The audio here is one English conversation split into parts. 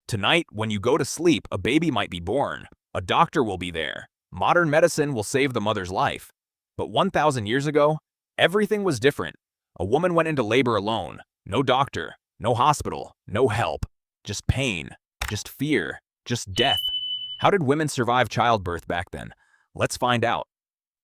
Tonight, when you go to sleep, a baby might be born. A doctor will be there. Modern medicine will save the mother's life. But 1,000 years ago, everything was different. A woman went into labor alone. No doctor, no hospital, no help. Just pain, just fear, just death. How did women survive childbirth back then? Let's find out.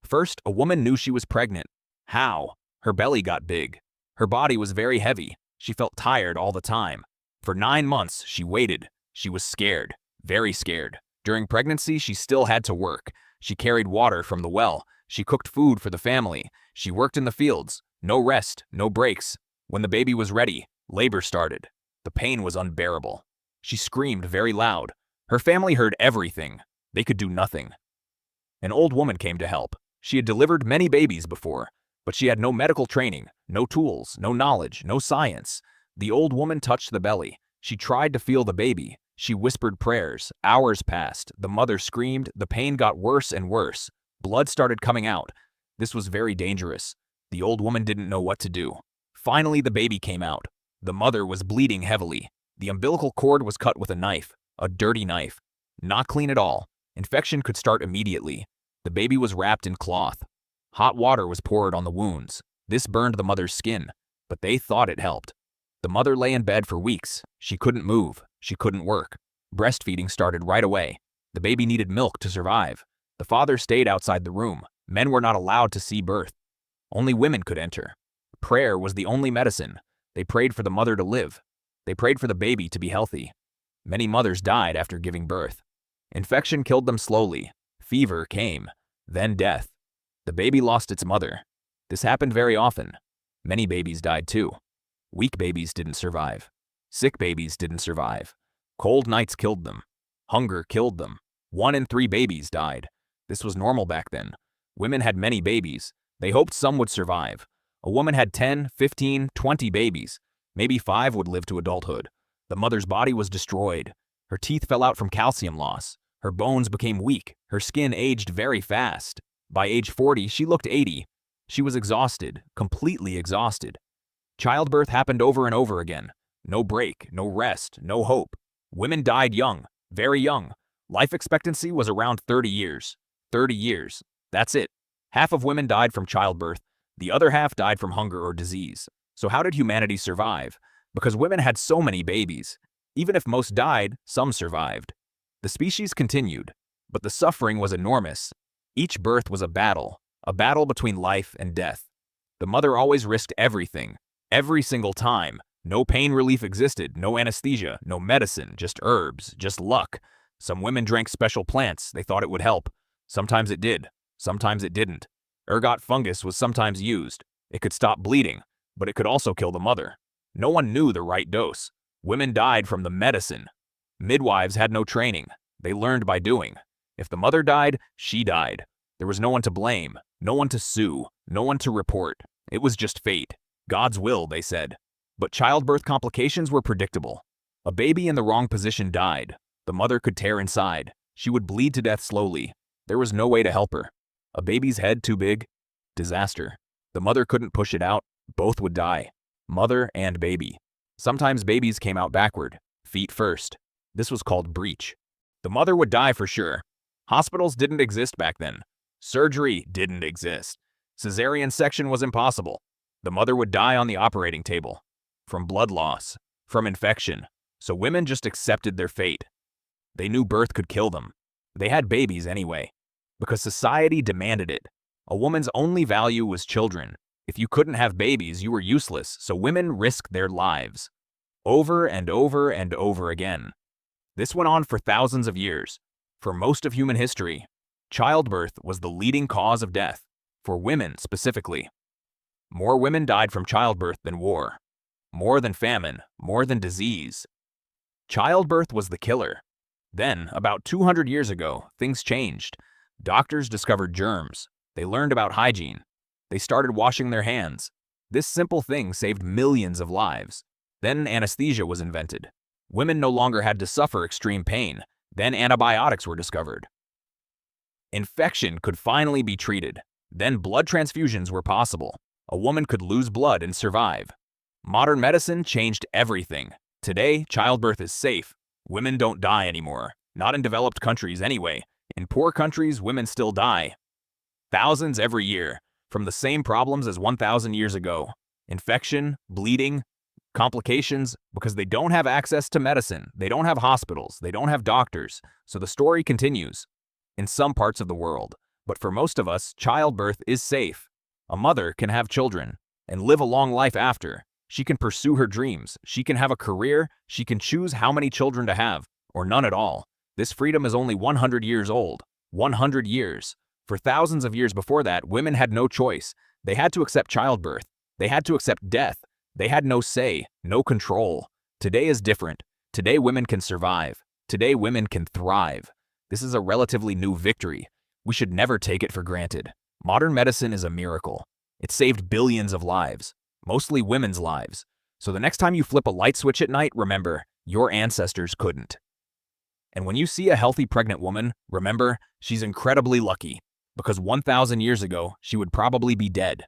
First, a woman knew she was pregnant. How? Her belly got big. Her body was very heavy. She felt tired all the time. For 9 months, she waited. She was scared, very scared. During pregnancy, she still had to work. She carried water from the well. She cooked food for the family. She worked in the fields. No rest, no breaks. When the baby was ready, labor started. The pain was unbearable. She screamed very loud. Her family heard everything. They could do nothing. An old woman came to help. She had delivered many babies before, but she had no medical training, no tools, no knowledge, no science. The old woman touched the belly. She tried to feel the baby. She whispered prayers. Hours passed. The mother screamed. The pain got worse and worse. Blood started coming out. This was very dangerous. The old woman didn't know what to do. Finally, the baby came out. The mother was bleeding heavily. The umbilical cord was cut with a knife, a dirty knife. Not clean at all. Infection could start immediately. The baby was wrapped in cloth. Hot water was poured on the wounds. This burned the mother's skin, but they thought it helped. The mother lay in bed for weeks. She couldn't move. She couldn't work. Breastfeeding started right away. The baby needed milk to survive. The father stayed outside the room. Men were not allowed to see birth. Only women could enter. Prayer was the only medicine. They prayed for the mother to live. They prayed for the baby to be healthy. Many mothers died after giving birth. Infection killed them slowly. Fever came. Then death. The baby lost its mother. This happened very often. Many babies died too. Weak babies didn't survive. Sick babies didn't survive. Cold nights killed them. Hunger killed them. 1 in 3 babies died. This was normal back then. Women had many babies. They hoped some would survive. A woman had 10, 15, 20 babies. Maybe 5 would live to adulthood. The mother's body was destroyed. Her teeth fell out from calcium loss. Her bones became weak. Her skin aged very fast. By age 40, she looked 80. She was exhausted, completely exhausted. Childbirth happened over and over again. No break, no rest, no hope. Women died young, very young. Life expectancy was around 30 years. 30 years. That's it. Half of women died from childbirth. The other half died from hunger or disease. So how did humanity survive? Because women had so many babies. Even if most died, some survived. The species continued, but the suffering was enormous. Each birth was a battle between life and death. The mother always risked everything, every single time. No pain relief existed, no anesthesia, no medicine, just herbs, just luck. Some women drank special plants, they thought it would help. Sometimes it did, sometimes it didn't. Ergot fungus was sometimes used. It could stop bleeding, but it could also kill the mother. No one knew the right dose. Women died from the medicine. Midwives had no training. They learned by doing. If the mother died, she died. There was no one to blame, no one to sue, no one to report. It was just fate. God's will, they said. But childbirth complications were predictable. A baby in the wrong position died. The mother could tear inside. She would bleed to death slowly. There was no way to help her. A baby's head too big? Disaster. The mother couldn't push it out. Both would die. Mother and baby. Sometimes babies came out backward, feet first. This was called breech. The mother would die for sure. Hospitals didn't exist back then. Surgery didn't exist. Cesarean section was impossible. The mother would die on the operating table. From blood loss. From infection. So women just accepted their fate. They knew birth could kill them. They had babies anyway. Because society demanded it. A woman's only value was children. If you couldn't have babies, you were useless, so women risked their lives. Over and over and over again. This went on for thousands of years. For most of human history, childbirth was the leading cause of death, for women specifically. More women died from childbirth than war. More than famine, more than disease. Childbirth was the killer. Then, about 200 years ago, things changed. Doctors discovered germs. They learned about hygiene. They started washing their hands. This simple thing saved millions of lives. Then anesthesia was invented. Women no longer had to suffer extreme pain. Then antibiotics were discovered. Infection could finally be treated. Then blood transfusions were possible. A woman could lose blood and survive. Modern medicine changed everything. Today, childbirth is safe. Women don't die anymore. Not in developed countries anyway. In poor countries, women still die. Thousands every year, from the same problems as 1,000 years ago. Infection, bleeding, complications, because they don't have access to medicine. They don't have hospitals. They don't have doctors. So the story continues. In some parts of the world. But for most of us, childbirth is safe. A mother can have children and live a long life after. She can pursue her dreams. She can have a career. She can choose how many children to have, or none at all. This freedom is only 100 years old. 100 years. For thousands of years before that, women had no choice. They had to accept childbirth. They had to accept death. They had no say, no control. Today is different. Today women can survive. Today women can thrive. This is a relatively new victory. We should never take it for granted. Modern medicine is a miracle. It saved billions of lives, mostly women's lives. So the next time you flip a light switch at night, remember, your ancestors couldn't. And when you see a healthy pregnant woman, remember, she's incredibly lucky, because 1,000 years ago, she would probably be dead.